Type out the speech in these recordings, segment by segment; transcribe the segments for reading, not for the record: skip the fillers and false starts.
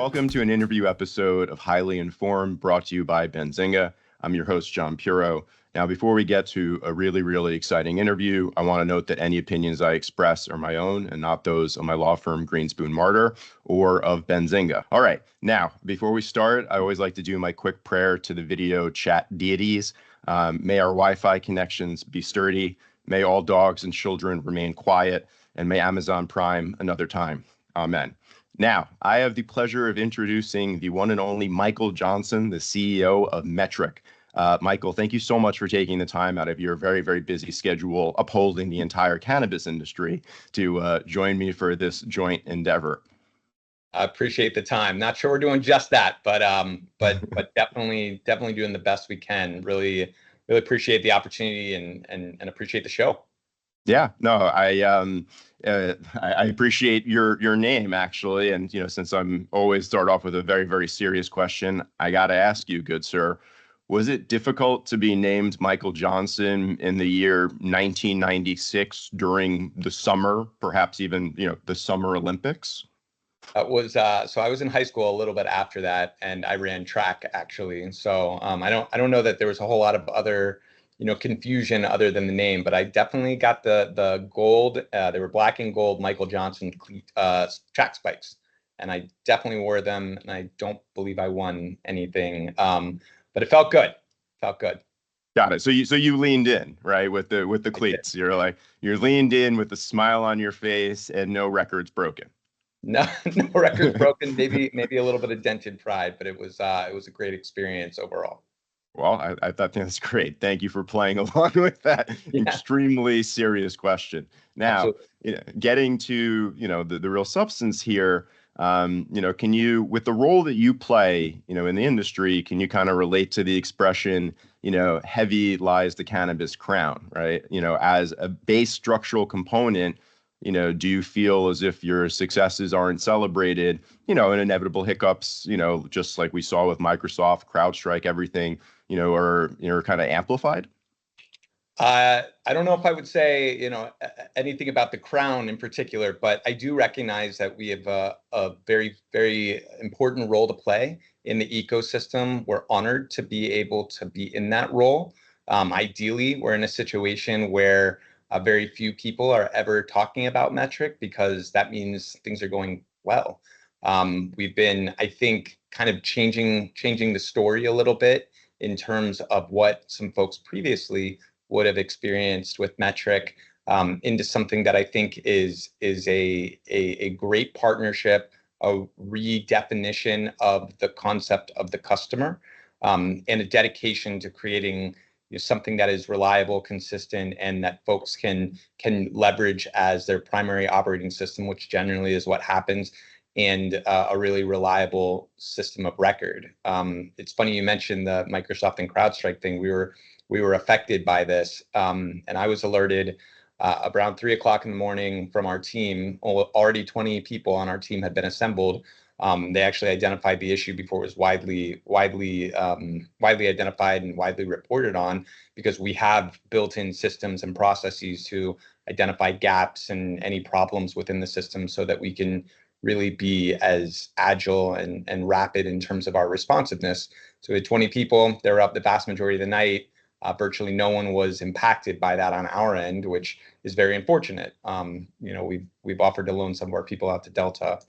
Welcome to an interview episode of Highly Informed, brought to you by Benzinga. I'm your host, John Puro. Now, before we get to a really exciting interview, I want to note that any opinions I express are my own and not those of my law firm, Greenspoon Marder, or of Benzinga. All right, now, before we start, I always like to do my quick prayer to the video chat deities. May our Wi-Fi connections be sturdy. May all dogs and children remain quiet. And may Amazon Prime another time. Amen. Now, I have the pleasure of introducing the one and only Michael Johnson, the CEO of Metrc. Michael, thank you so much for taking the time out of your very busy schedule, upholding the entire cannabis industry, to join me for this joint endeavor. I appreciate the time. Not sure we're doing just that, but definitely doing the best we can. Really appreciate the opportunity and appreciate the show. Yeah, no, I appreciate your name, actually. And, since I'm always start off with a very serious question, I got to ask you, good sir, was it difficult to be named Michael Johnson in the year 1996 during the summer, perhaps even, the Summer Olympics? That was so I was in high school a little bit after that, and I ran track actually. So I don't know that there was a whole lot of other confusion other than the name, but I definitely got the gold. They were black and gold Michael Johnson track spikes, and I definitely wore them. And I don't believe I won anything, but it felt good. Got it. So you leaned in, right, with the cleats. You're leaned in with a smile on your face and no records broken. No records broken. Maybe a little bit of dented pride, but it was a great experience overall. Well, I thought that's great. Thank you for playing along with that extremely serious question. Now, getting to the real substance here, can you, with the role that you play, in the industry, can you kind of relate to the expression, heavy lies the cannabis crown, right? As a base structural component, do you feel as if your successes aren't celebrated, and inevitable hiccups, just like we saw with Microsoft, CrowdStrike, everything, are kind of amplified? I don't know if I would say, anything about the crown in particular, but I do recognize that we have a very important role to play in the ecosystem. We're honored to be able to be in that role. Ideally, we're in a situation where very few people are ever talking about Metrc, because that means things are going well. We've been, I think, kind of changing the story a little bit in terms of what some folks previously would have experienced with Metrc, into something that I think is a great partnership, a redefinition of the concept of the customer, and a dedication to creating something that is reliable, consistent, and that folks can leverage as their primary operating system, which generally is what happens, and a really reliable system of record. It's funny you mentioned the Microsoft and CrowdStrike thing. We were affected by this, and I was alerted around 3:00 in the morning from our team. Already 20 people on our team had been assembled. They actually identified the issue before it was widely identified and widely reported on, because we have built-in systems and processes to identify gaps and any problems within the system, so that we can really be as agile and rapid in terms of our responsiveness. So we had 20 people. They were up the vast majority of the night. Virtually no one was impacted by that on our end, which is very unfortunate. We've offered to loan some of our people out to Delta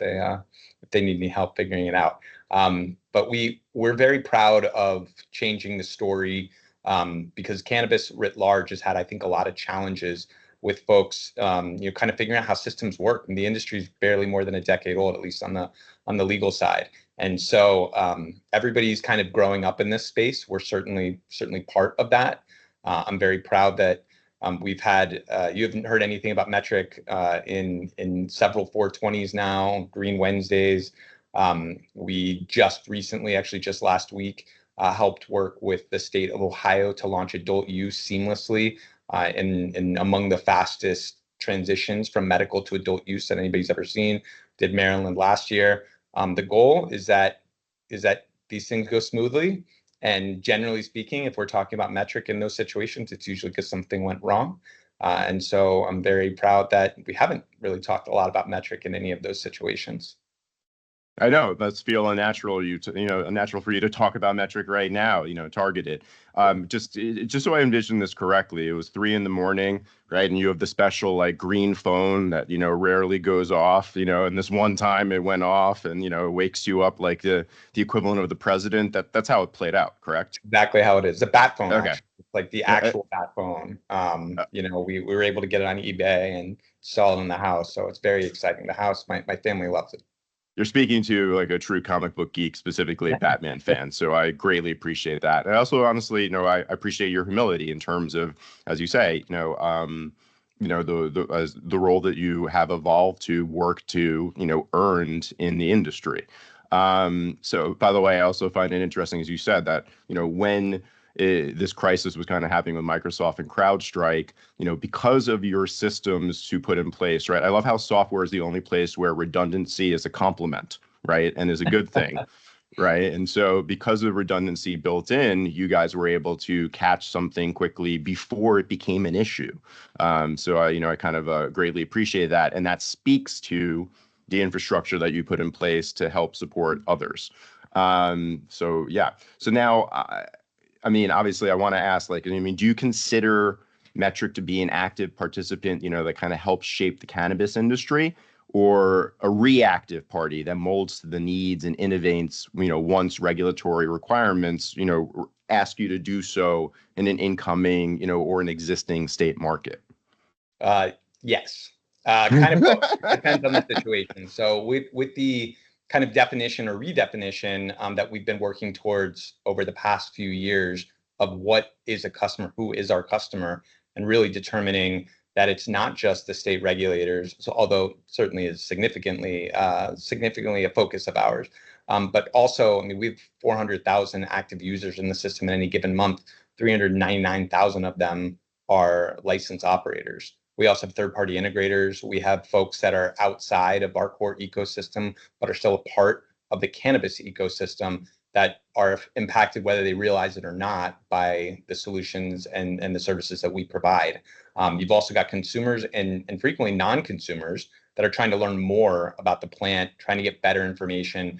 if they need any help figuring it out. But we're very proud of changing the story, because cannabis writ large has had, I think, a lot of challenges with folks, kind of figuring out how systems work. And the industry is barely more than a decade old, at least on the legal side. And so everybody's kind of growing up in this space. We're certainly part of that. I'm very proud that we've had, you haven't heard anything about Metrc in several 420s now, Green Wednesdays. We just recently, actually just last week, helped work with the state of Ohio to launch adult use seamlessly, in among the fastest transitions from medical to adult use that anybody's ever seen. Did Maryland last year. The goal is that these things go smoothly. And generally speaking, if we're talking about Metrc in those situations, it's usually because something went wrong. And so I'm very proud that we haven't really talked a lot about Metrc in any of those situations. I know that's feel unnatural. Unnatural for you to talk about Metrc right now. Targeted. Just so I envision this correctly, it was 3 a.m, right? And you have the special like green phone that rarely goes off. And this one time it went off, and it wakes you up like the equivalent of the president. That's how it played out, correct? Exactly how it is. The bat phone, Okay. actually. It's like the Uh, actual bat phone. uh, We were able to get it on eBay and sell it in the house. So it's very exciting. The house, my family loves it. You're speaking to like a true comic book geek, specifically a Batman fan. So I greatly appreciate that. And also, honestly, I appreciate your humility in terms of, as you say, the role that you have evolved to work to, earned in the industry. So by the way, I also find it interesting, as you said, that, when this crisis was kind of happening with Microsoft and CrowdStrike, because of your systems to put in place, right? I love how software is the only place where redundancy is a compliment, right? And is a good thing, right? And so because of redundancy built in, you guys were able to catch something quickly before it became an issue. So I kind of greatly appreciate that. And that speaks to the infrastructure that you put in place to help support others. So yeah. So now, obviously, I want to ask, do you consider Metrc to be an active participant, that kind of helps shape the cannabis industry, or a reactive party that molds to the needs and innovates, once regulatory requirements, ask you to do so in an incoming, or an existing state market? Yes. Kind of both. Depends on the situation. So with the kind of definition or redefinition that we've been working towards over the past few years of what is a customer, who is our customer, and really determining that it's not just the state regulators, so although certainly is significantly a focus of ours, but also, we have 400,000 active users in the system in any given month. 399,000 of them are licensed operators. We also have third-party integrators. We have folks that are outside of our core ecosystem, but are still a part of the cannabis ecosystem that are impacted, whether they realize it or not, by the solutions and the services that we provide. You've also got consumers and frequently non-consumers that are trying to learn more about the plant, trying to get better information,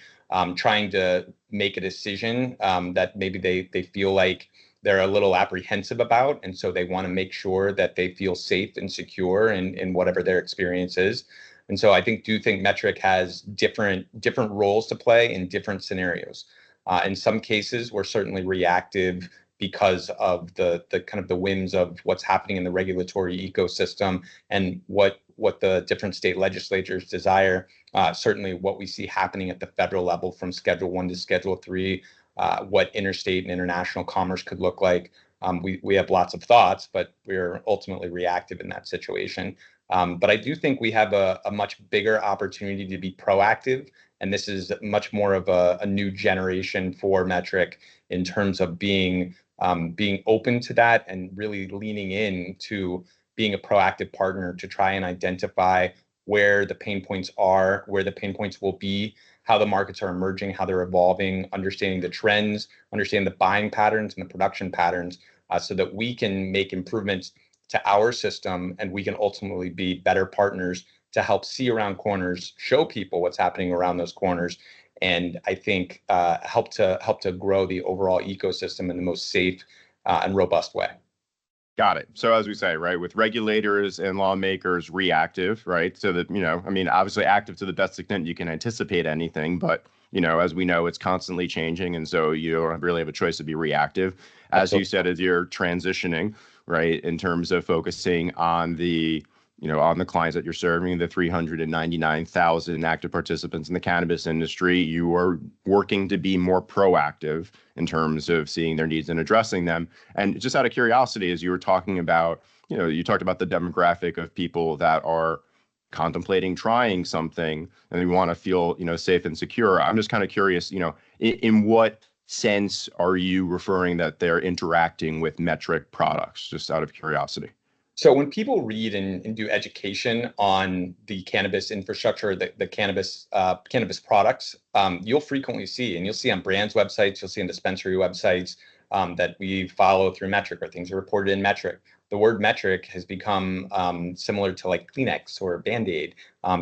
trying to make a decision that maybe they feel like they're a little apprehensive about, and so they want to make sure that they feel safe and secure in whatever their experience is. And so I think Metrc has different roles to play in different scenarios. In some cases, we're certainly reactive because of the kind of the whims of what's happening in the regulatory ecosystem and what the different state legislatures desire. Certainly what we see happening at the federal level from Schedule 1 to Schedule 3, what interstate and international commerce could look like. We have lots of thoughts, but we're ultimately reactive in that situation. But I do think we have a much bigger opportunity to be proactive. And this is much more of a new generation for Metrc in terms of being open to that and really leaning in to being a proactive partner to try and identify where the pain points are, where the pain points will be, how the markets are emerging, how they're evolving, understanding the trends, understanding the buying patterns and the production patterns, so that we can make improvements to our system and we can ultimately be better partners to help see around corners, show people what's happening around those corners, and I think help to grow the overall ecosystem in the most safe and robust way. Got it. So as we say, right, with regulators and lawmakers reactive, right? So that, obviously active to the best extent you can anticipate anything, but, as we know, it's constantly changing. And so you don't really have a choice to be reactive. As you said, as you're transitioning, right, in terms of focusing on on the clients that you're serving, the 399,000 active participants in the cannabis industry, you are working to be more proactive in terms of seeing their needs and addressing them. And just out of curiosity, as you were talking about, you talked about the demographic of people that are contemplating trying something and they want to feel, safe and secure. I'm just kind of curious, in what sense are you referring that they're interacting with Metrc products, just out of curiosity? So when people read and do education on the cannabis infrastructure, the cannabis products, you'll frequently see, and you'll see on brands websites, you'll see on dispensary websites, that we follow through Metrc, or things are reported in Metrc. The word metric has become similar to like Kleenex or Band-Aid.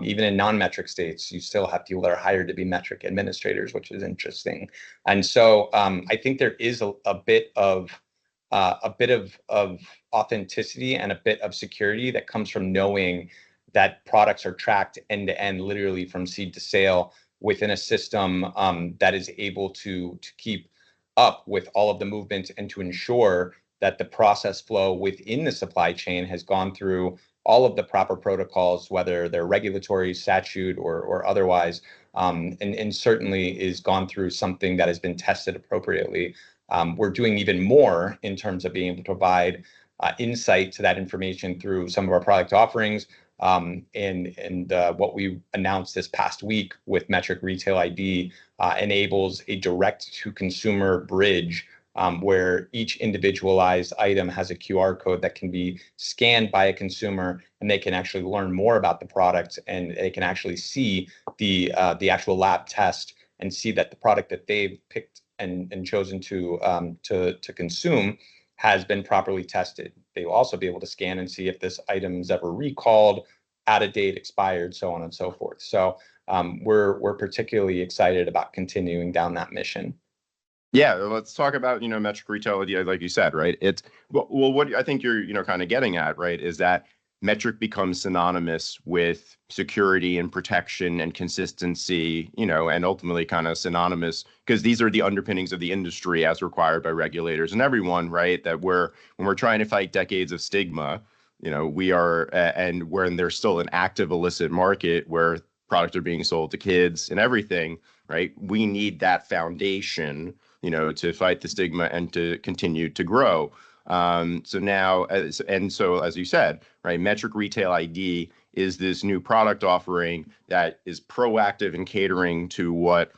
Even in non-metric states, you still have people that are hired to be metric administrators, which is interesting. And so I think there is a bit of authenticity and a bit of security that comes from knowing that products are tracked end to end, literally from seed to sale, within a system that is able to keep up with all of the movements and to ensure that the process flow within the supply chain has gone through all of the proper protocols, whether they're regulatory, statute, or otherwise, and certainly is gone through something that has been tested appropriately. We're doing even more in terms of being able to provide insight to that information through some of our product offerings. And what we announced this past week with Metrc Retail ID enables a direct-to-consumer bridge where each individualized item has a QR code that can be scanned by a consumer, and they can actually learn more about the product, and they can actually see the actual lab test and see that the product that they've picked and chosen to consume has been properly tested. They will also be able to scan and see if this item is ever recalled, out of date, expired, so on and so forth. So we're particularly excited about continuing down that mission. Yeah, let's talk about, Metrc Retail ID, like you said, right? It's well, what I think you're, kind of getting at, right, is that Metrc becomes synonymous with security and protection and consistency, and ultimately kind of synonymous, because these are the underpinnings of the industry as required by regulators and everyone, right? That when we're trying to fight decades of stigma, we are, and when there's still an active illicit market where products are being sold to kids and everything, right? We need that foundation, to fight the stigma and to continue to grow. So now, so as you said, right, Metrc Retail ID is this new product offering that is proactive in catering to what,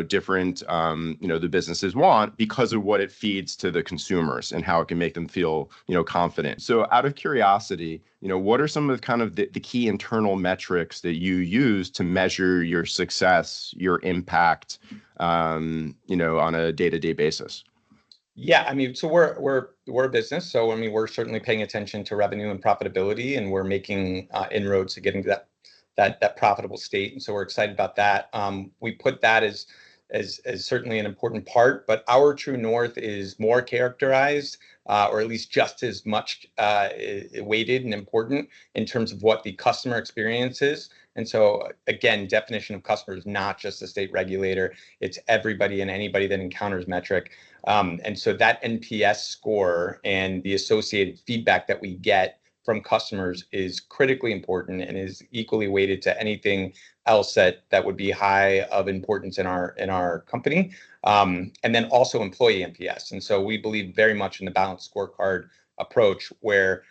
different, the businesses want because of what it feeds to the consumers and how it can make them feel, confident. So out of curiosity, what are some of the key internal metrics that you use to measure your success, your impact, on a day-to-day basis? Yeah, I mean, so we're a business, so I mean, we're certainly paying attention to revenue and profitability, and we're making inroads to getting to that profitable state, and so we're excited about that. We put that as certainly an important part, but our true north is more characterized, or at least just as much weighted and important in terms of what the customer experience is. And so again, definition of customer is not just the state regulator, it's everybody and anybody that encounters Metrc. And so that NPS score and the associated feedback that we get from customers is critically important and is equally weighted to anything else that would be high of importance in our company. And then also employee NPS. And so we believe very much in the balanced scorecard approach, where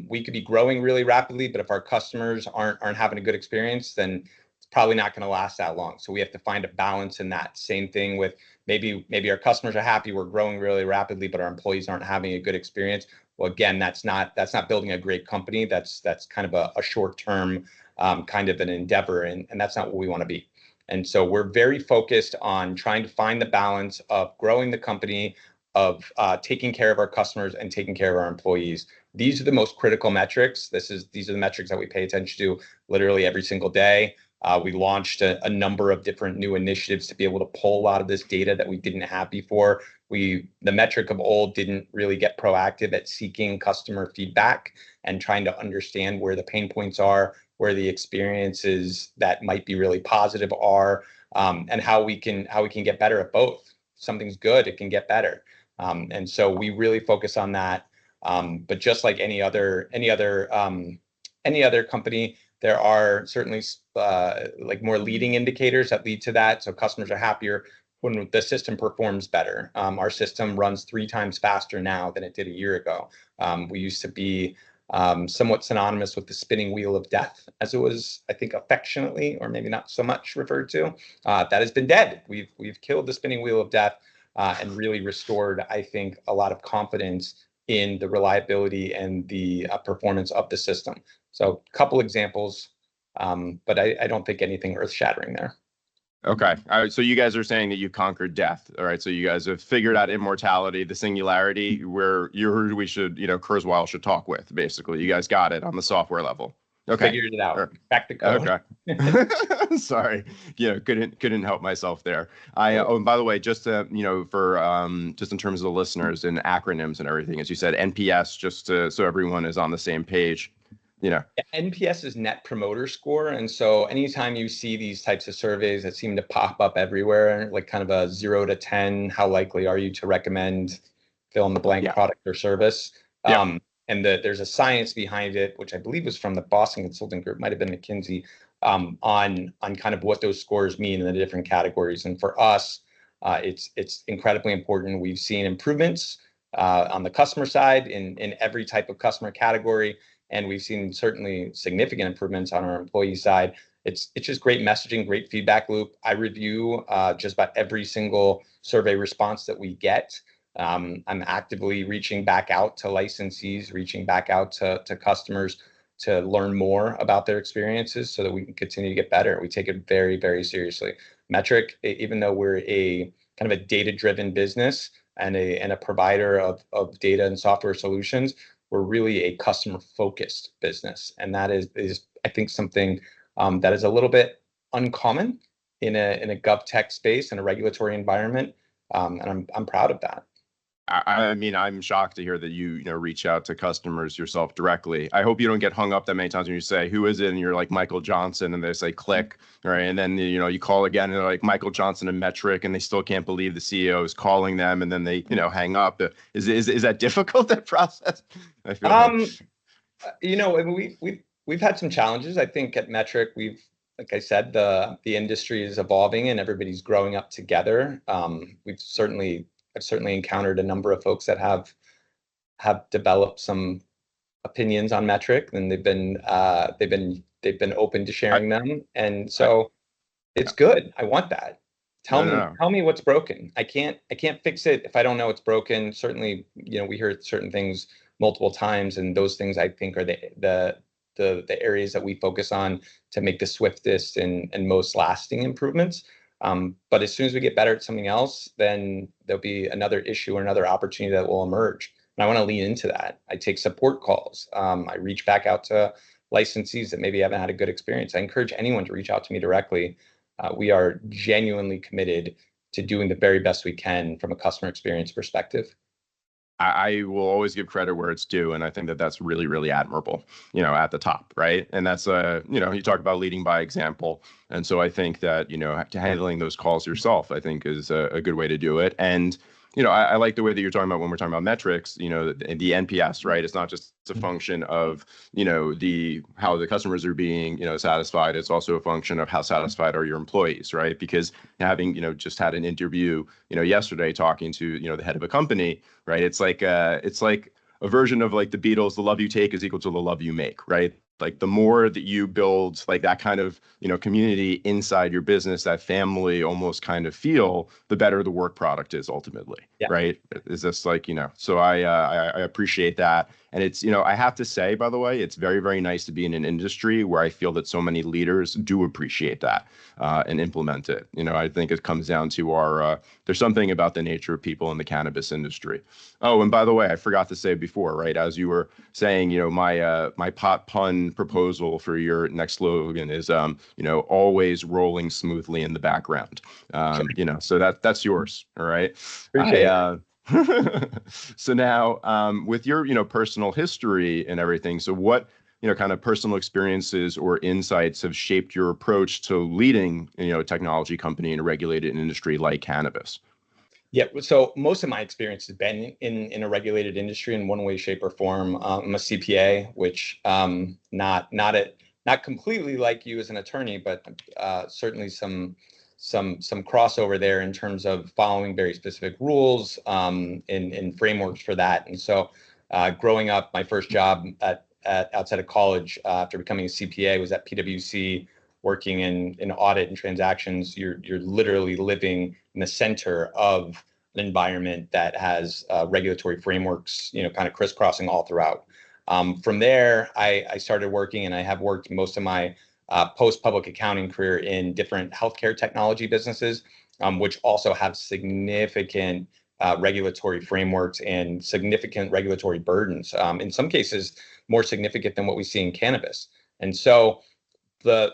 we could be growing really rapidly, but if our customers aren't having a good experience, then it's probably not going to last that long. So we have to find a balance in that. Same thing with maybe our customers are happy, we're growing really rapidly, but our employees aren't having a good experience. Well, again, that's not building a great company. That's kind of a short-term kind of an endeavor, and that's not what we want to be. And so we're very focused on trying to find the balance of growing the company, of taking care of our customers and taking care of our employees. These are the most critical metrics. These are the metrics that we pay attention to literally every single day. We launched a number of different new initiatives to be able to pull a lot of this data that we didn't have before. The Metrc of old didn't really get proactive at seeking customer feedback and trying to understand where the pain points are, where the experiences that might be really positive are, and how we can get better at both. If something's good, it can get better. And so we really focus on that. But just like any other company, there are certainly like more leading indicators that lead to that. So customers are happier when the system performs better. Our system runs 3 times faster now than it did a year ago. We used to be somewhat synonymous with the spinning wheel of death, as it was, I think, affectionately, or maybe not so much referred to. That has been dead. We've killed the spinning wheel of death and really restored, I think, a lot of confidence in the reliability and the performance of the system. So a couple examples, but I don't think anything earth-shattering there. Okay. All right. So you guys are saying that you conquered death. All right. So you guys have figured out immortality, the singularity, where you're who we should, Kurzweil should talk with, basically. You guys got it on the software level. Okay. Figured it All out. right. Crack the code. Okay. Sorry. Couldn't help myself there. Oh, Oh, and by the way, just for just in terms of the listeners and acronyms and everything, as you said, NPS, just so everyone is on the same page. NPS is Net Promoter Score. And so anytime you see these types of surveys that seem to pop up everywhere, like kind of a 0 to 10, how likely are you to recommend fill in the blank Yeah. product or service? Yeah. And there's a science behind it, which I believe was from the Boston Consulting Group, might have been McKinsey, on kind of what those scores mean in the different categories. And for us, it's incredibly important. We've seen improvements on the customer side in every type of customer category. And we've seen certainly significant improvements on our employee side. It's just great messaging, great feedback loop. I review just about every single survey response that we get. I'm actively reaching back out to licensees, reaching back out to customers to learn more about their experiences so that we can continue to get better. We take it very, very seriously. Metrc, even though we're a kind of a data-driven business and a provider of data and software solutions, we're really a customer-focused business, and that is I think something that is a little bit uncommon in a gov tech space and a regulatory environment, and I'm proud of that. I mean, I'm shocked to hear that you reach out to customers yourself directly. I hope you don't get hung up that many times when you say, "Who is it?" and you're like Michael Johnson, and they say click, right? And then you call again, and they're like Michael Johnson and Metrc, and they still can't believe the CEO is calling them, and then they hang up. Is that difficult, that process? I feel We've had some challenges. I think at Metrc, like I said, the industry is evolving and everybody's growing up together. I've certainly encountered a number of folks that have developed some opinions on Metrc, and they've been open to sharing them, and so it's good. I want that. Tell me what's broken. I can't fix it if I don't know it's broken. Certainly, we heard certain things multiple times, and those things I think are the areas that we focus on to make the swiftest and most lasting improvements. But as soon as we get better at something else, then there'll be another issue or another opportunity that will emerge. And I want to lean into that. I take support calls. I reach back out to licensees that maybe haven't had a good experience. I encourage anyone to reach out to me directly. We are genuinely committed to doing the very best we can from a customer experience perspective. I will always give credit where it's due, and I think that that's really, really admirable, at the top, right? And that's you talk about leading by example, and so I think that handling those calls yourself, I think, is a good way to do it. And I like the way that you're talking about when we're talking about metrics, the NPS, right? It's not just a function of how the customers are being satisfied. It's also a function of how satisfied are your employees, right? Because having just had an interview yesterday talking to the head of a company, right? It's like a version of like the Beatles, the love you take is equal to the love you make, right? Like the more that you build like that kind of community inside your business, that family almost kind of feel, the better the work product is ultimately. Yeah. Right? Is this like so I appreciate that. And it's I have to say, by the way, it's very, very nice to be in an industry where I feel that so many leaders do appreciate that and implement it. I think it comes down to our there's something about the nature of people in the cannabis industry. Oh, and by the way, I forgot to say before, right? As you were saying, my pot pun proposal for your next slogan is always rolling smoothly in the background. So that's yours. All right. Appreciate it. So now with your personal history and everything, so what kind of personal experiences or insights have shaped your approach to leading a technology company in a regulated industry like cannabis? Yeah, so most of my experience has been in a regulated industry in one way, shape, or form. I'm a CPA, which not completely like you as an attorney, but certainly some crossover there in terms of following very specific rules and frameworks for that. And so, growing up, my first job at outside of college after becoming a CPA was at PwC, working in audit and transactions. You're literally living in the center of an environment that has regulatory frameworks, kind of crisscrossing all throughout. From there, I started working, and I have worked most of my post-public accounting career in different healthcare technology businesses, which also have significant regulatory frameworks and significant regulatory burdens, in some cases more significant than what we see in cannabis. And so the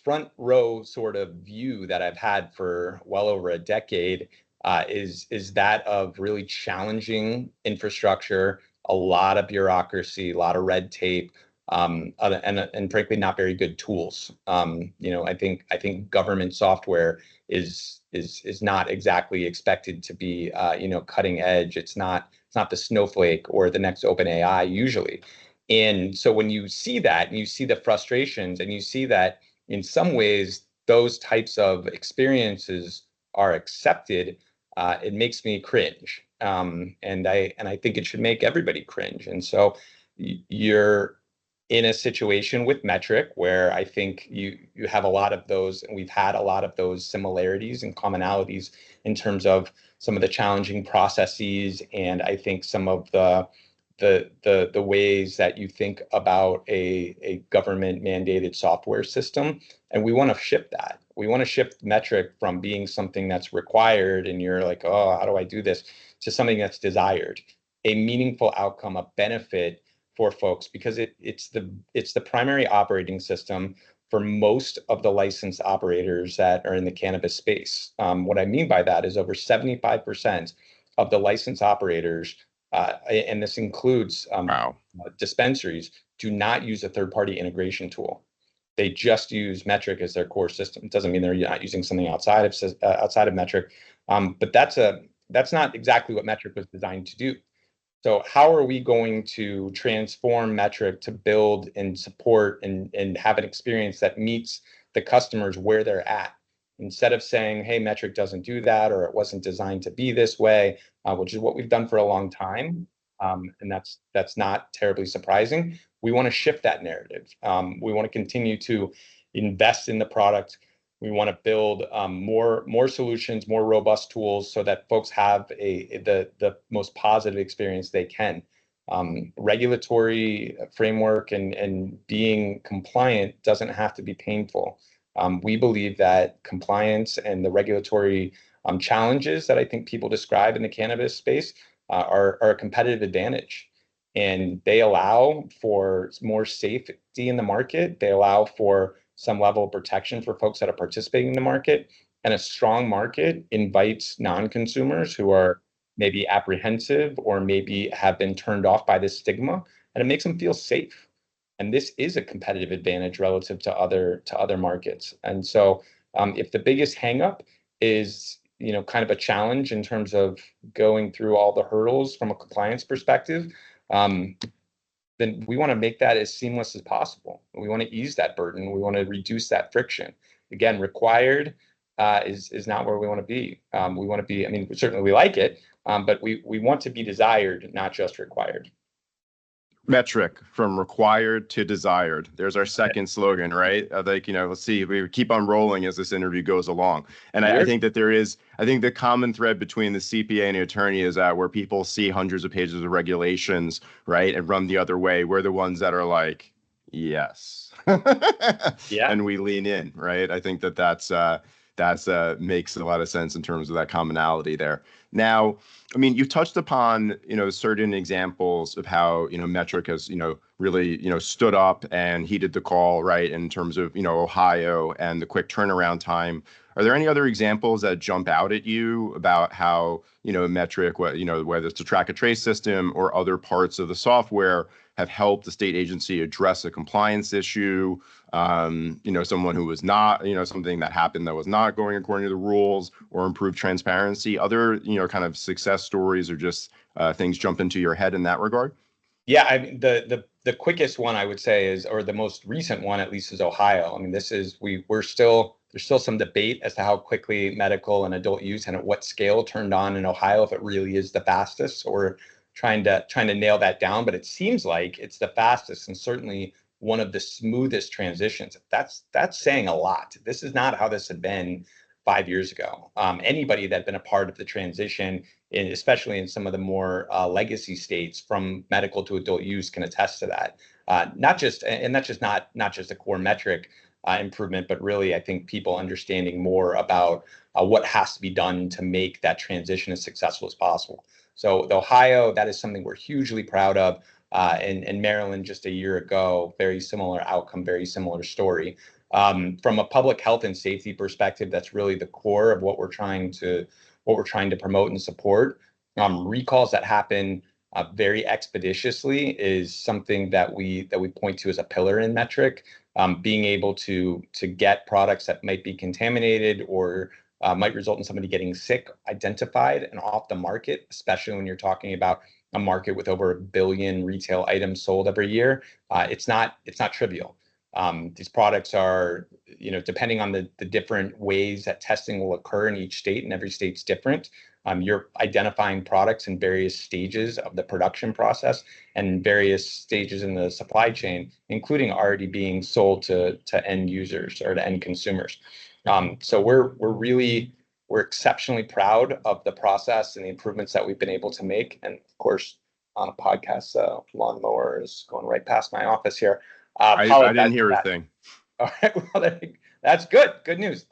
front row sort of view that I've had for well over a decade is that of really challenging infrastructure, a lot of bureaucracy, a lot of red tape, and frankly, not very good tools. I think government software is not exactly expected to be cutting edge. It's not the Snowflake or the next OpenAI usually. And so when you see that and you see the frustrations and you see that in some ways those types of experiences are accepted, it makes me cringe. And I think it should make everybody cringe. And so you're in a situation with Metrc where I think you have a lot of those, and we've had a lot of those similarities and commonalities in terms of some of the challenging processes, and I think some of the ways that you think about a government mandated software system. And we want to shift that. We want to shift Metrc from being something that's required and you're like, oh, how do I do this, to something that's desired, a meaningful outcome, a benefit for folks, because it's the primary operating system for most of the licensed operators that are in the cannabis space. What I mean by that is over 75% of the licensed operators, and this includes Wow. dispensaries, do not use a third-party integration tool. They just use Metrc as their core system. It doesn't mean they're not using something outside of Metrc, but that's not exactly what Metrc was designed to do. So how are we going to transform Metrc to build and support and have an experience that meets the customers where they're at? Instead of saying, hey, Metrc doesn't do that, or it wasn't designed to be this way, which is what we've done for a long time. And that's not terribly surprising. We want to shift that narrative. We want to continue to invest in the product. We want to build more solutions, more robust tools, so that folks have the most positive experience they can. Regulatory framework and being compliant doesn't have to be painful. We believe that compliance and the regulatory challenges that I think people describe in the cannabis space are a competitive advantage. And they allow for more safety in the market. They allow for some level of protection for folks that are participating in the market. And a strong market invites non-consumers who are maybe apprehensive or maybe have been turned off by this stigma, and it makes them feel safe. And this is a competitive advantage relative to other markets. And so if the biggest hangup is kind of a challenge in terms of going through all the hurdles from a compliance perspective, then we want to make that as seamless as possible. We want to ease that burden. We want to reduce that friction. Again, required is not where we want to be. We want to be, I mean, certainly we like it, but we want to be desired, not just required. Metrc, from required to desired. There's our second slogan, right? Let's see, we keep on rolling as this interview goes along. And I think that I think the common thread between the CPA and the attorney is that where people see hundreds of pages of regulations, right, and run the other way, we're the ones that are like, yes. Yeah. And we lean in, right? I think that's makes a lot of sense in terms of that commonality there. Now, I mean, you've touched upon, certain examples of how, Metrc has, really, stood up and heeded the call, right, in terms of, Ohio and the quick turnaround time. Are there any other examples that jump out at you about how, Metrc, whether it's a track and trace system or other parts of the software, have helped the state agency address a compliance issue, someone who was not, something that happened that was not going according to the rules, or improve transparency? Other, kind of success stories or just things jump into your head in that regard? Yeah, I mean, the quickest one I would say is, or the most recent one at least, is Ohio. I mean, there's still some debate as to how quickly medical and adult use and at what scale turned on in Ohio, if it really is the fastest, or trying to nail that down. But it seems like it's the fastest and certainly one of the smoothest transitions. That's saying a lot. This is not how this had been 5 years ago. Anybody that had been a part of the transition, especially in some of the more legacy states from medical to adult use, can attest to that. That's just not just a core metric improvement, but really, I think people understanding more about what has to be done to make that transition as successful as possible. So the Ohio, that is something we're hugely proud of. And Maryland just a year ago, very similar outcome, very similar story. From a public health and safety perspective, that's really the core of what we're trying to promote and support. Recalls that happen very expeditiously is something that we point to as a pillar in Metrc. Being able to get products that might be contaminated or might result in somebody getting sick identified and off the market, especially when you're talking about a market with over 1 billion retail items sold every year. It's not trivial. These products are, depending on the different ways that testing will occur in each state, and every state's different. You're identifying products in various stages of the production process and various stages in the supply chain, including already being sold to end users or to end consumers. So we're exceptionally proud of the process and the improvements that we've been able to make. And of course, on a podcast, lawnmower is going right past my office here. I didn't hear a thing. All right, well, that's good. Good news.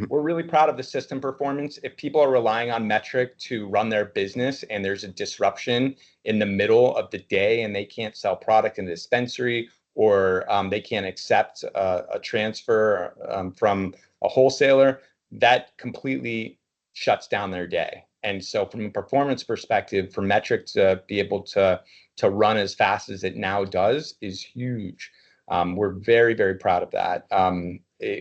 We're really proud of the system performance. If people are relying on Metrc to run their business and there's a disruption in the middle of the day and they can't sell product in the dispensary, or they can't accept a transfer from a wholesaler, that completely shuts down their day. And so from a performance perspective, for Metrc to be able to run as fast as it now does is huge. We're very, very proud of that.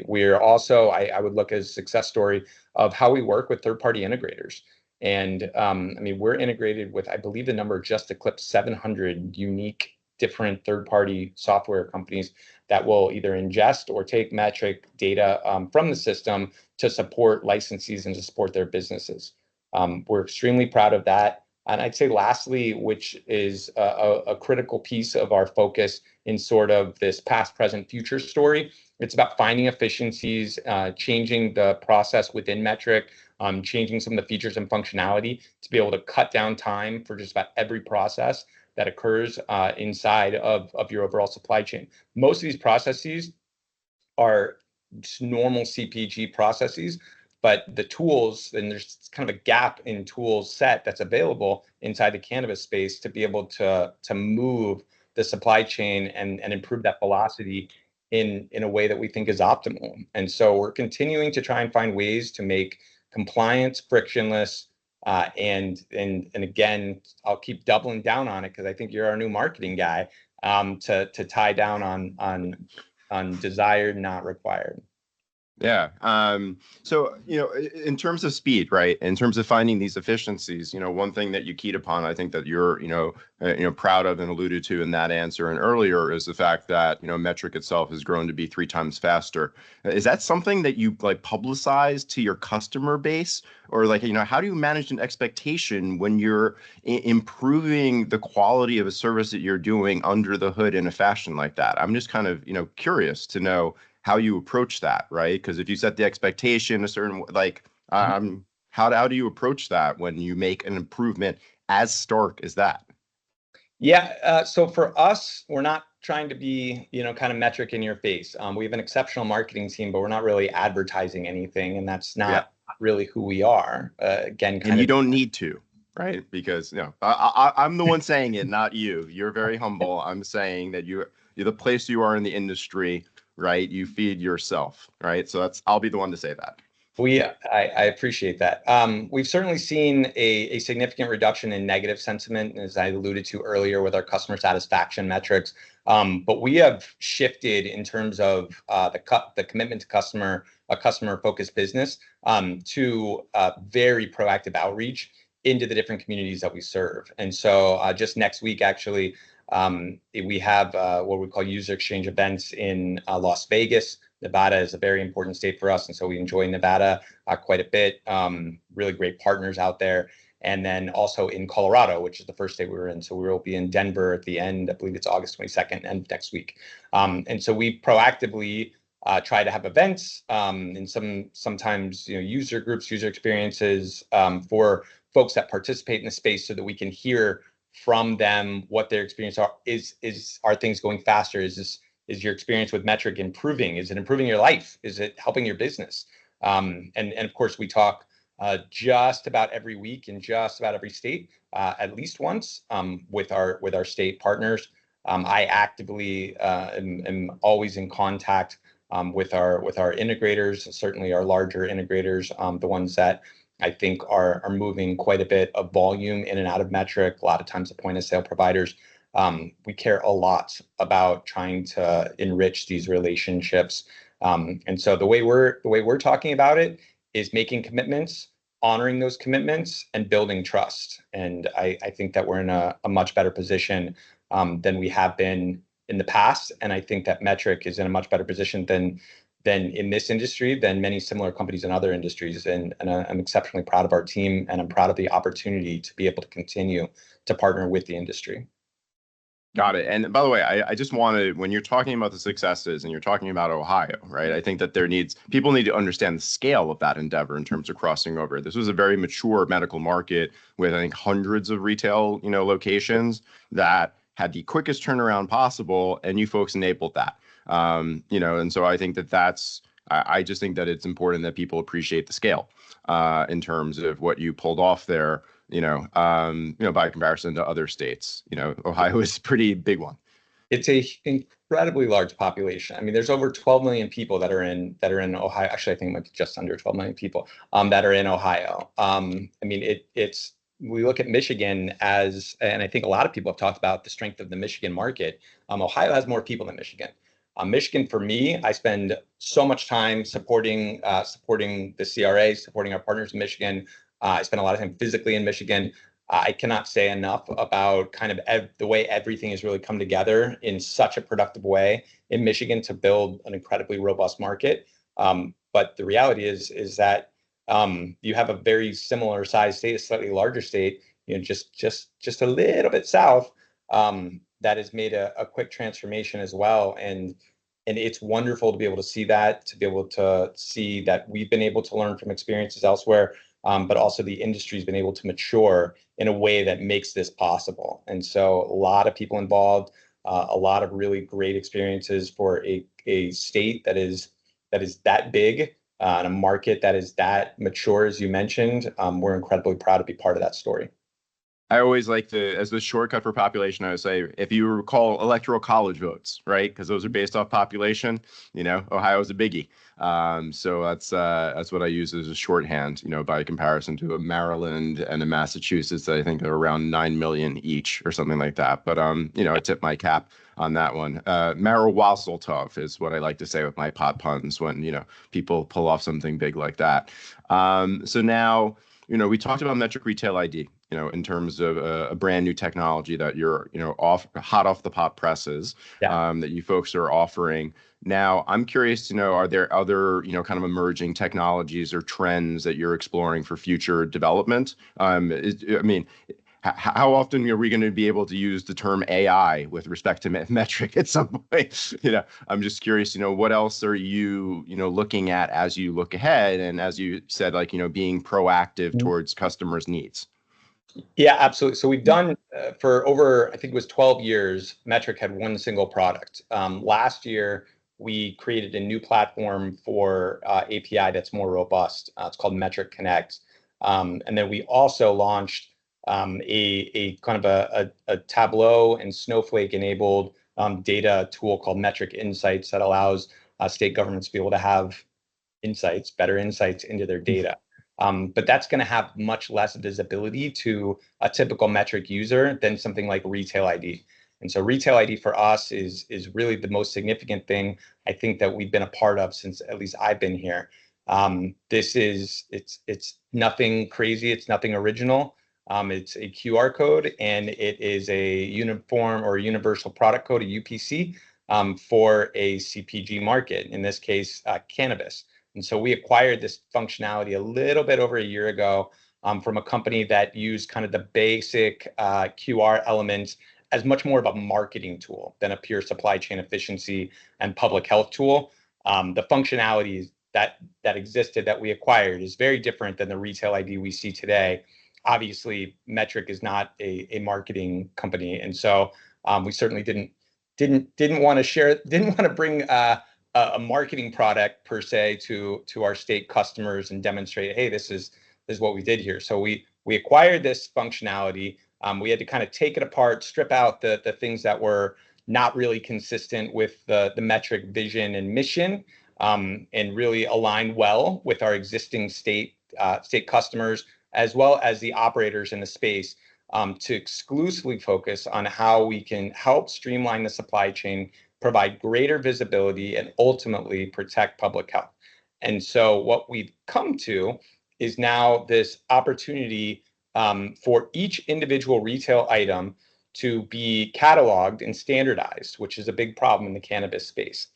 We're also, I would look at a success story of how we work with third-party integrators. And we're integrated with, I believe the number just eclipsed 700 unique different third-party software companies that will either ingest or take Metrc data from the system to support licensees and to support their businesses. We're extremely proud of that. And I'd say lastly, which is a critical piece of our focus in sort of this past, present, future story, it's about finding efficiencies, changing the process within Metrc, changing some of the features and functionality to be able to cut down time for just about every process that occurs inside of your overall supply chain. Most of these processes are just normal CPG processes, but the tools, and there's kind of a gap in tools set that's available inside the cannabis space to be able to move the supply chain and improve that velocity in a way that we think is optimal. And so we're continuing to try and find ways to make compliance frictionless. And again, I'll keep doubling down on it because I think you're our new marketing guy, to tie down on desired, not required. Yeah. So, in terms of speed, right? In terms of finding these efficiencies, one thing that you keyed upon, I think that you're, proud of and alluded to in that answer and earlier is the fact that, Metrc itself has grown to be 3 times faster. Is that something that you publicize to your customer base, or how do you manage an expectation when you're improving the quality of a service that you're doing under the hood in a fashion like that? I'm just kind of, curious to know how you approach that, right? Because if you set the expectation a certain how do you approach that when you make an improvement as stark as that? Yeah, so for us, we're not trying to be, kind of Metrc in your face. We have an exceptional marketing team, but we're not really advertising anything, and that's not really who we are. Again, and you don't need to, right? Because I'm the one saying it, not you. You're very humble. I'm saying that you're the place you are in the industry. Right, you feed yourself, right? So I'll be the one to say that. I appreciate that. We've certainly seen a significant reduction in negative sentiment, as I alluded to earlier with our customer satisfaction metrics. But we have shifted in terms of the commitment to a customer-focused business, to very proactive outreach into the different communities that we serve. And so just next week, actually, we have what we call user exchange events in Las Vegas. Nevada is a very important state for us, and so we enjoy Nevada quite a bit. Really great partners out there. And then also in Colorado, which is the first state we were in. So we will be in Denver at the end, I believe it's August 22nd and next week. And so we proactively try to have events and sometimes user groups, user experiences for folks that participate in the space, so that we can hear from them what their experience are. Are things going faster? Is your experience with Metrc improving? Is it improving your life? Is it helping your business? And of course, we talk just about every week in just about every state, at least once, with our state partners. I actively am always in contact with our integrators, certainly our larger integrators, the ones that I think are moving quite a bit of volume in and out of Metrc. A lot of times, the point of sale providers. We care a lot about trying to enrich these relationships, and so the way we're talking about it is making commitments, honoring those commitments, and building trust. And I think that we're in a much better position than we have been in the past. And I think that Metrc is in a much better position than in this industry, than many similar companies in other industries. And I'm exceptionally proud of our team, and I'm proud of the opportunity to be able to continue to partner with the industry. Got it. And by the way, I just wanted, when you're talking about the successes and you're talking about Ohio, right? I think that people need to understand the scale of that endeavor in terms of crossing over. This was a very mature medical market with, I think, hundreds of retail, locations that had the quickest turnaround possible, and you folks enabled that. And so I think I just think that it's important that people appreciate the scale in terms of what you pulled off there. By comparison to other states, Ohio is a pretty big one. It's a incredibly large population. I mean, there's over 12 million people that are in Ohio. Actually, I think it might be just under 12 million people that are in Ohio. We look at Michigan and I think a lot of people have talked about the strength of the Michigan market. Ohio has more people than Michigan. Michigan, for me, I spend so much time supporting the CRA, supporting our partners in Michigan. I spend a lot of time physically in Michigan. I cannot say enough about kind of the way everything has really come together in such a productive way in Michigan to build an incredibly robust market. But the reality is that you have a very similar size state, a slightly larger state, just a little bit south, that has made a quick transformation as well. And it's wonderful to be able to see that, we've been able to learn from experiences elsewhere. But also the industry's been able to mature in a way that makes this possible. And so a lot of people involved, a lot of really great experiences for a state that is that big, and a market that is that mature, as you mentioned. We're incredibly proud to be part of that story. I always like as the shortcut for population, I would say, if you recall electoral college votes, right? Because those are based off population, Ohio is a biggie. So that's what I use as a shorthand, by comparison to a Maryland and a Massachusetts that I think are around 9 million each or something like that. But, I tip my cap on that one. Maro-Waseltov is what I like to say with my pot puns when, people pull off something big like that. So now, we talked about Metrc Retail ID, in terms of a brand new technology that you're, hot off the pot presses, that you folks are offering. Now, I'm curious to know, are there other, kind of emerging technologies or trends that you're exploring for future development? How often are we going to be able to use the term AI with respect to Metrc at some point? I'm just curious, what else are you, looking at as you look ahead? And as you said, being proactive towards customers' needs. Yeah, absolutely. So we've done for over, I think it was 12 years, Metrc had one single product. Last year, we created a new platform for API that's more robust. It's called Metrc Connect. And then we also launched a kind of a Tableau and Snowflake enabled data tool called Metrc Insights that allows state governments to be able to have better insights into their data. But that's going to have much less visibility to a typical Metrc user than something like Retail ID. And so Retail ID for us is really the most significant thing I think that we've been a part of since at least I've been here. It's nothing crazy. It's nothing original. It's a QR code, and it is a uniform or universal product code, a UPC, for a CPG market, in this case, cannabis. And so we acquired this functionality a little bit over a year ago from a company that used kind of the basic QR elements as much more of a marketing tool than a pure supply chain efficiency and public health tool. The functionalities that existed that we acquired is very different than the retail ID we see today. Obviously, Metrc is not a marketing company, and so we certainly didn't want to bring a marketing product per se to our state customers and demonstrate, hey, this is what we did here. So we acquired this functionality. We had to kind of take it apart, strip out the things that were not really consistent with the Metrc vision and mission, and really align well with our existing state customers as well as the operators in the space, to exclusively focus on how we can help streamline the supply chain, provide greater visibility, and ultimately protect public health. And so what we've come to is now this opportunity for each individual retail item to be cataloged and standardized, which is a big problem in the cannabis space.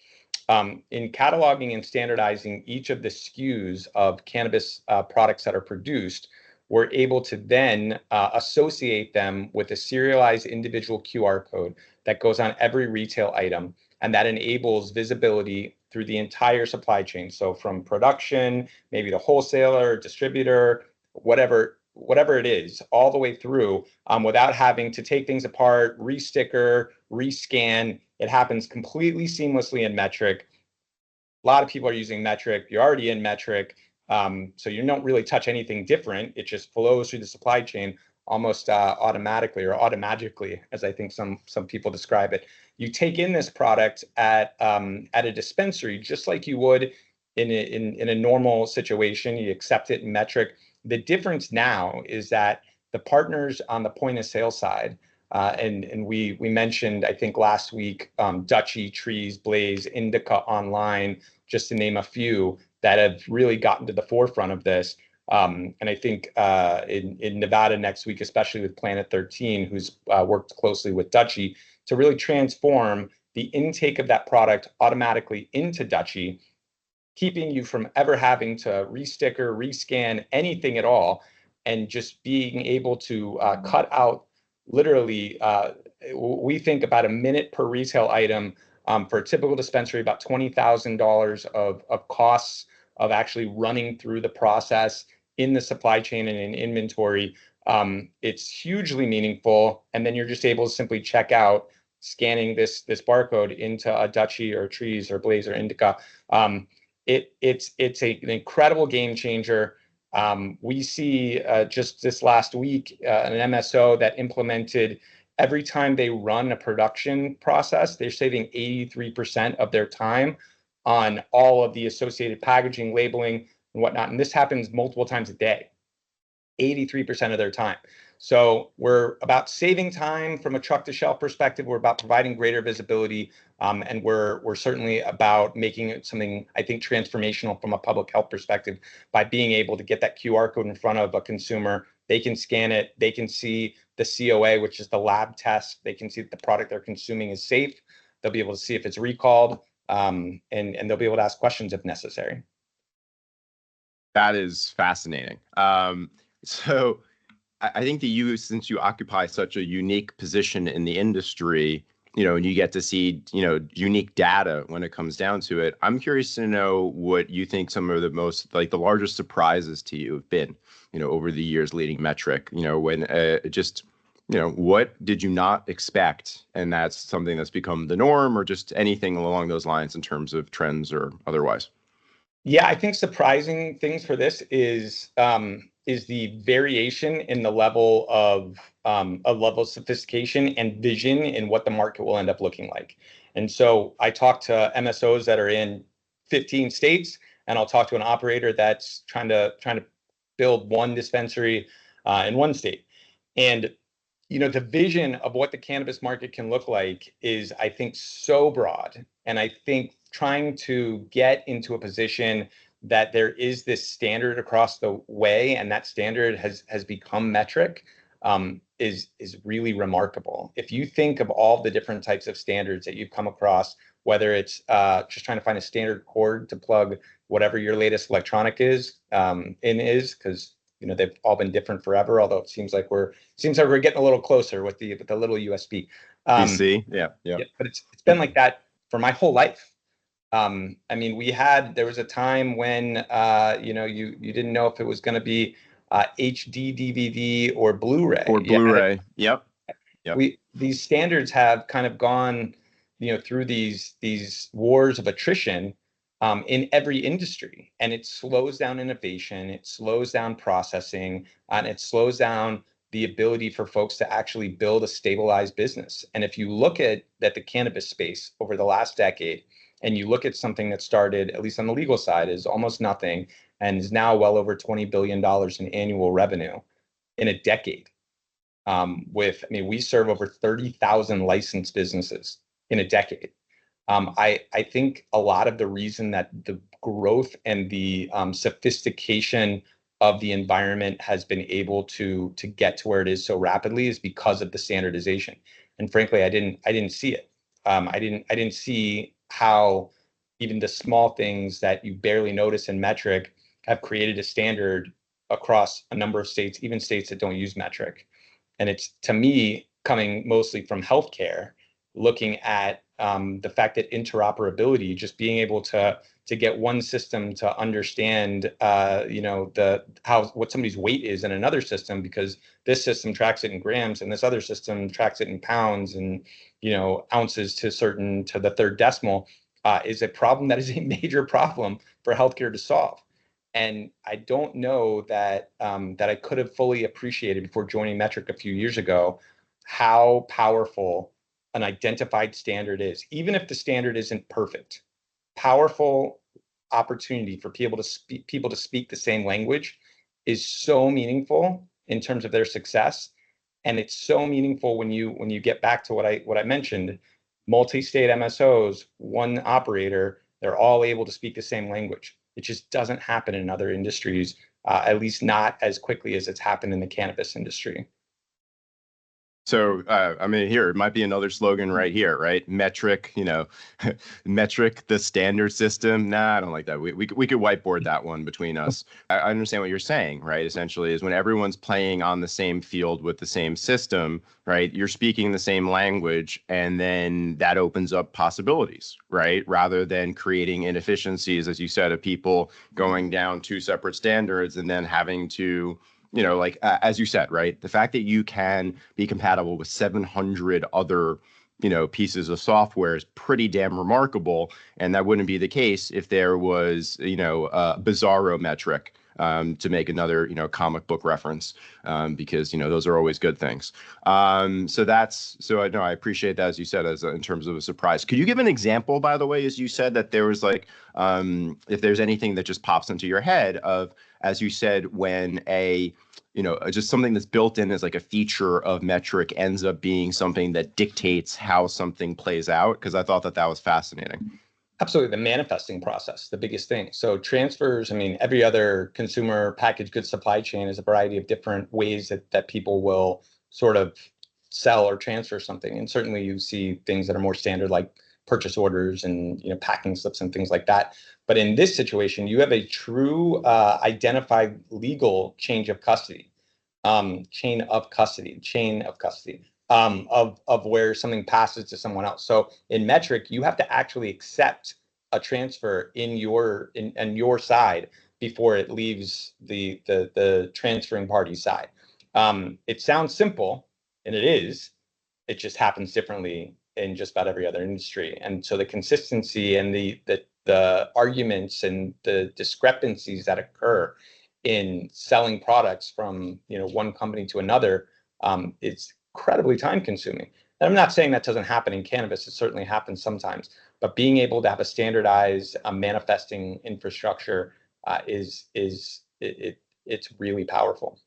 In cataloging and standardizing each of the SKUs of cannabis products that are produced, we're able to then associate them with a serialized individual QR code that goes on every retail item, and that enables visibility through the entire supply chain. So from production, maybe the wholesaler, distributor, whatever it is, all the way through, without having to take things apart, re-sticker, rescan. It happens completely seamlessly in Metrc. A lot of people are using Metrc. You're already in Metrc. So you don't really touch anything different. It just flows through the supply chain almost automatically, or automagically, as I think some people describe it. You take in this product at a dispensary, just like you would in a normal situation. You accept it in Metrc. The difference now is that the partners on the point of sale side, and we mentioned, I think last week, Dutchie, Trees, Blaze, Indica Online, just to name a few, that have really gotten to the forefront of this. And I think in Nevada next week, especially with Planet 13, who's worked closely with Dutchie to really transform the intake of that product automatically into Dutchie, keeping you from ever having to re-sticker, rescan, anything at all, and just being able to cut out literally, we think about a minute per retail item, for a typical dispensary, about $20,000 of costs of actually running through the process in the supply chain and in inventory. It's hugely meaningful. And then you're just able to simply check out, scanning this barcode into a Dutchie or Trees or Blaze or Indica. It's an incredible game changer. We see just this last week an MSO that implemented, every time they run a production process, they're saving 83% of their time on all of the associated packaging, labeling, and whatnot. And this happens multiple times a day, 83% of their time. So we're about saving time from a truck to shelf perspective. We're about providing greater visibility, and we're certainly about making it something, I think, transformational from a public health perspective by being able to get that QR code in front of a consumer. They can scan it. They can see the COA, which is the lab test. They can see that the product they're consuming is safe. They'll be able to see if it's recalled, and they'll be able to ask questions if necessary. That is fascinating. So I think that you, since you occupy such a unique position in the industry, and you get to see, unique data when it comes down to it. I'm curious to know what you think some of the most, like the largest surprises to you have been, over the years leading Metrc, when what did you not expect? And that's something that's become the norm, or just anything along those lines in terms of trends or otherwise. Yeah, I think surprising things for this is the variation in the level of sophistication and vision in what the market will end up looking like. And so I talk to MSOs that are in 15 states, and I'll talk to an operator that's trying to build one dispensary in one state. And the vision of what the cannabis market can look like is, I think, so broad. And I think trying to get into a position that there is this standard across the way, and that standard has become Metrc, is really remarkable. If you think of all the different types of standards that you've come across, whether it's just trying to find a standard cord to plug whatever your latest electronic is, because they've all been different forever. Although it seems like we're getting a little closer with the little USB. PC, yeah. But it's been like that for my whole life. I mean, there was a time when, you didn't know if it was going to be HD DVD or Blu-ray. Or Blu-ray. Yep. Yep. These standards have kind of gone, through these wars of attrition in every industry, and it slows down innovation, it slows down processing, and it slows down the ability for folks to actually build a stabilized business. And if you look at the cannabis space over the last decade, and you look at something that started, at least on the legal side, is almost nothing and is now well over $20 billion in annual revenue in a decade. We serve over 30,000 licensed businesses in a decade. I think a lot of the reason that the growth and the sophistication of the environment has been able to get to where it is so rapidly is because of the standardization. And frankly, I didn't see it. I didn't see how even the small things that you barely notice in Metrc have created a standard across a number of states, even states that don't use Metrc. And it's, to me, coming mostly from healthcare, looking at the fact that interoperability, just being able to get one system to understand, what somebody's weight is in another system, because this system tracks it in grams and this other system tracks it in pounds and, ounces to the third decimal, is a problem that is a major problem for healthcare to solve. And I don't know that I could have fully appreciated before joining Metrc a few years ago how powerful an identified standard is, even if the standard isn't perfect. Powerful opportunity for people to speak the same language is so meaningful in terms of their success, and it's so meaningful when you get back to what I mentioned: multi-state MSOs, one operator, they're all able to speak the same language. It just doesn't happen in other industries, at least not as quickly as it's happened in the cannabis industry. So, here, it might be another slogan right here, right? Metrc, Metrc, the standard system. Nah, I don't like that. We could whiteboard that one between us. I understand what you're saying, right? Essentially, is when everyone's playing on the same field with the same system, right? You're speaking the same language, and then that opens up possibilities, right? Rather than creating inefficiencies, as you said, of people going down two separate standards and then having to, as you said, right? The fact that you can be compatible with 700 other, pieces of software is pretty damn remarkable. And that wouldn't be the case if there was, Bizarro Metrc, to make another, comic book reference, because, those are always good things. So I know I appreciate that, as you said, in terms of a surprise. Could you give an example, by the way, as you said, that there was if there's anything that just pops into your head of, as you said, when just something that's built in as like a feature of Metrc ends up being something that dictates how something plays out? Because I thought that was fascinating. Absolutely. The manifesting process, the biggest thing. So transfers, every other consumer packaged goods supply chain is a variety of different ways that people will sort of sell or transfer something. And certainly you see things that are more standard, like purchase orders and packing slips and things like that. But in this situation, you have a true identified legal chain of custody, of where something passes to someone else. So in Metrc, you have to actually accept a transfer in your side before it leaves the transferring party's side. It sounds simple, and it is. It just happens differently in just about every other industry. And so the consistency and the arguments and the discrepancies that occur in selling products from one company to another, it's incredibly time consuming. And I'm not saying that doesn't happen in cannabis. It certainly happens sometimes. But being able to have a standardized manifesting infrastructure it's really powerful.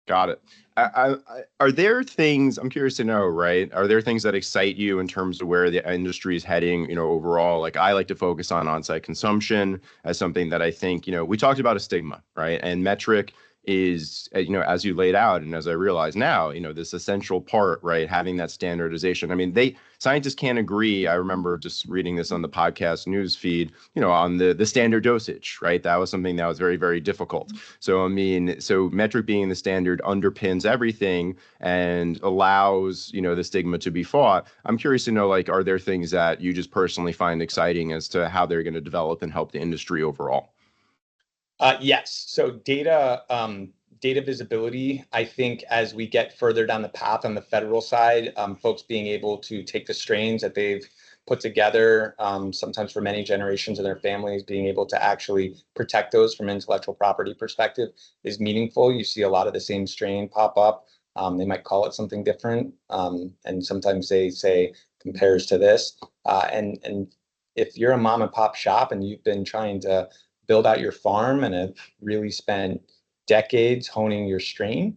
Got it. Are there things, I'm curious to know, right? Are there things that excite you in terms of where the industry is heading, overall? Like, I like to focus on on-site consumption as something that I think, we talked about a stigma, right? And Metrc is, as you laid out, and as I realize now, this essential part, right? Having that standardization. I mean, scientists can't agree. I remember just reading this on the podcast news feed, on the standard dosage, right? That was something that was very, very difficult. So, I mean, so Metrc being the standard underpins everything and allows, the stigma to be fought. I'm curious to know, like, are there things that you just personally find exciting as to how they're going to develop and help the industry overall? Yes. So data visibility, I think as we get further down the path on the federal side, folks being able to take the strains that they've put together, sometimes for many generations of their families, being able to actually protect those from intellectual property perspective is meaningful. You see a lot of the same strain pop up. They might call it something different, and sometimes they say compares to this. And if you're a mom and pop shop and you've been trying to build out your farm and have really spent decades honing your strain,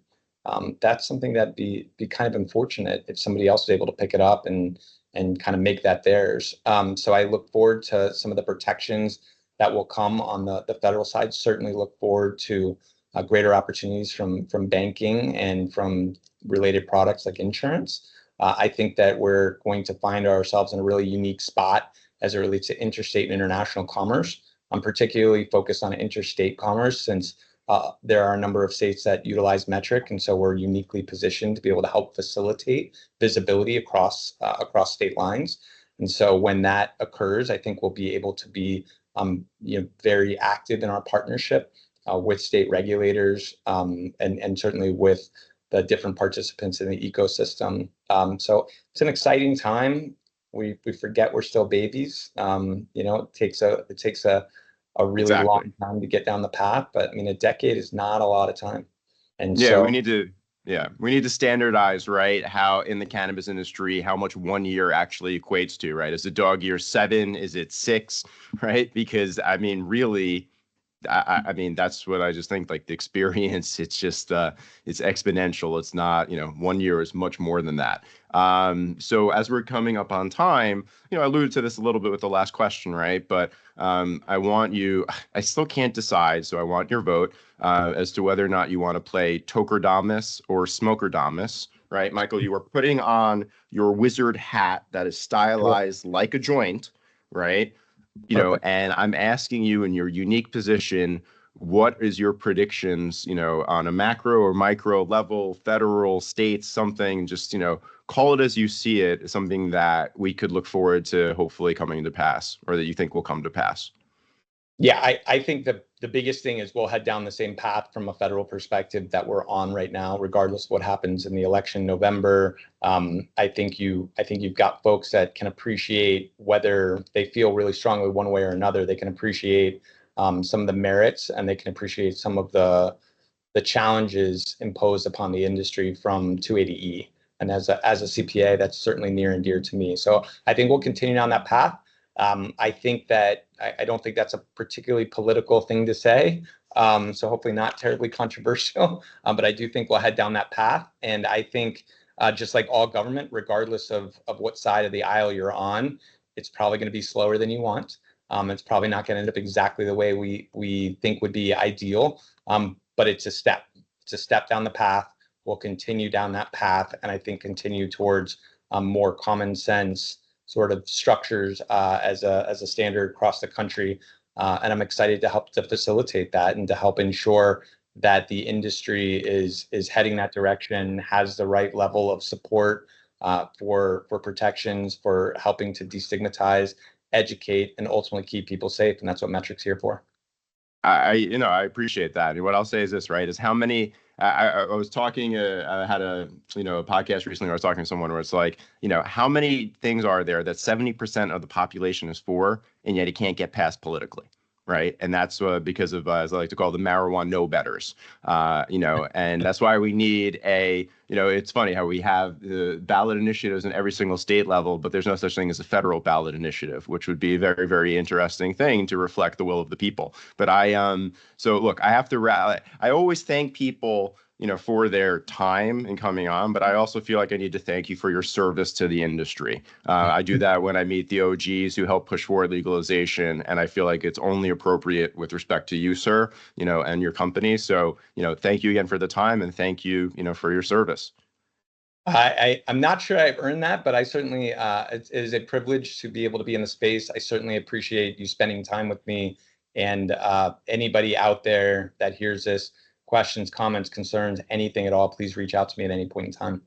that's something that'd be kind of unfortunate if somebody else was able to pick it up and kind of make that theirs. So I look forward to some of the protections that will come on the federal side. Certainly look forward to greater opportunities from banking and from related products like insurance. I think that we're going to find ourselves in a really unique spot as it relates to interstate and international commerce. I'm particularly focused on interstate commerce since there are a number of states that utilize Metrc, and so we're uniquely positioned to be able to help facilitate visibility across state lines. And so when that occurs, I think we'll be able to be very active in our partnership with state regulators and certainly with the different participants in the ecosystem. So it's an exciting time. We forget we're still babies. It takes a really Exactly. long time to get down the path, but I mean, a decade is not a lot of time. And Yeah, so we need to standardize, right? How in the cannabis industry, how much 1 year actually equates to, right? Is a dog year 7? Is it 6? Right? Because I mean, really, I mean, that's what I just think, like the experience, it's just, it's exponential. It's not, 1 year is much more than that. So as we're coming up on time, I alluded to this a little bit with the last question, right? But I still can't decide. So I want your vote as to whether or not you want to play Tokerdamus or Smokerdamus, right? Michael, you are putting on your wizard hat that is stylized like a joint, right? And I'm asking you in your unique position, what is your predictions, on a macro or micro level, federal, state, something, just, call it as you see it, something that we could look forward to hopefully coming to pass, or that you think will come to pass? Yeah, I think the biggest thing is we'll head down the same path from a federal perspective that we're on right now, regardless of what happens in the election in November. I think you've got folks that can appreciate, whether they feel really strongly one way or another, they can appreciate some of the merits and they can appreciate some of the challenges imposed upon the industry from 280E. And as a CPA, that's certainly near and dear to me. So I think we'll continue down that path. I think that I don't think that's a particularly political thing to say. So hopefully not terribly controversial, but I do think we'll head down that path. And I think just like all government, regardless of what side of the aisle you're on, it's probably going to be slower than you want. It's probably not going to end up exactly the way we think would be ideal. But it's a step. It's a step down the path. We'll continue down that path, and I think continue towards more common sense sort of structures as a standard across the country. And I'm excited to help to facilitate that and to help ensure that the industry is heading that direction, has the right level of support for protections, for helping to destigmatize, educate, and ultimately keep people safe. And that's what Metrc's here for. I appreciate that. And what I'll say is this, right, is how many, I was talking, I had a podcast recently where I was talking to someone where it's like, how many things are there that 70% of the population is for, and yet it can't get passed politically, right? And that's because of, as I like to call the marijuana no-betters, and that's why we need it's funny how we have the ballot initiatives in every single state level, but there's no such thing as a federal ballot initiative, which would be a very, very interesting thing to reflect the will of the people. But so look, I have to I always thank people for their time in coming on, but I also feel like I need to thank you for your service to the industry. I do that when I meet the OGs who help push forward legalization, and I feel like it's only appropriate with respect to you, sir, and your company. So, thank you again for the time, and thank you, for your service. I'm not sure I've earned that, but I certainly, it is a privilege to be able to be in the space. I certainly appreciate you spending time with me, and anybody out there that hears this, questions, comments, concerns, anything at all, please reach out to me at any point in time.